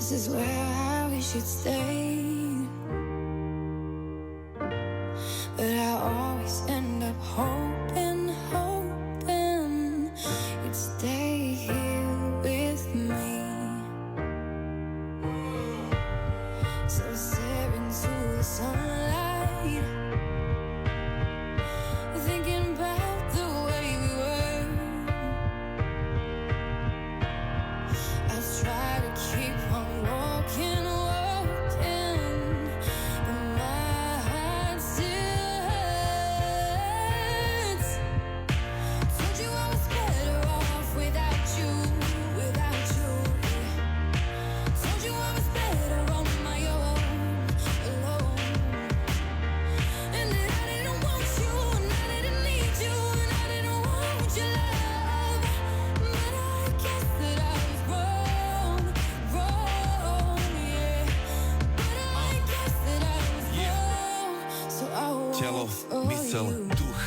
This is where we should stay, but I always end up hoping you'd stay here with me. So stare into the sunlight, thinking about the way we were. I'll try to keep on walking, but my heart still hurts. Told you I was better off without you. Told you I was better on my own, alone. And that I didn't want you, and I didn't need you, and I didn't want your love. But I guess that I was wrong, yeah. But I guess that I was wrong, so I won't Telo, mysel, duch,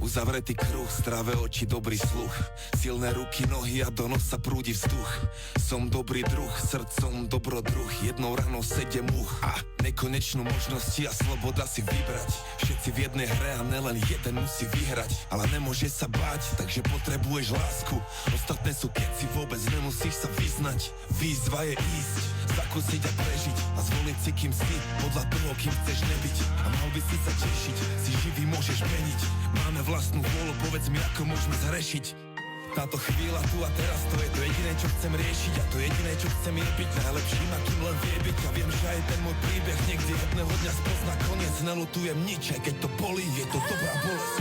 uzavretý kruh, zdravé oči, dobrý sluch, silné ruky, nohy a do nosa prúdi vzduch. Som dobrý druh, srdcom dobrodruh, jednou ranou 7 much a nekonečnú možnosti a sloboda si vybrať. Všetci v jednej hre a nelen jeden musí vyhrať, ale nemôže sa báť, takže potrebuješ lásku. Ostatné sú keci, vôbec nemusíš sa vyznať. Výzva je ísť, zakúsiť a prežiť a zvoliť si kým si, podľa toho kým chceš nebyť. A mal by si sa tešiť, si živý môžeš meniť. Máme vlastnú vôľu, povedz mi ako môžeme zhrešiť. Táto chvíľa tu a teraz, to je to jediné, čo chcem riešiť. A to jediné, čo chcem je byť najlepším, akým len vie byť. A viem, že aj ten môj príbeh niekde jedného dňa spozná koniec. Nelutujem nič, aj keď to bolí, je to dobrá bolesť.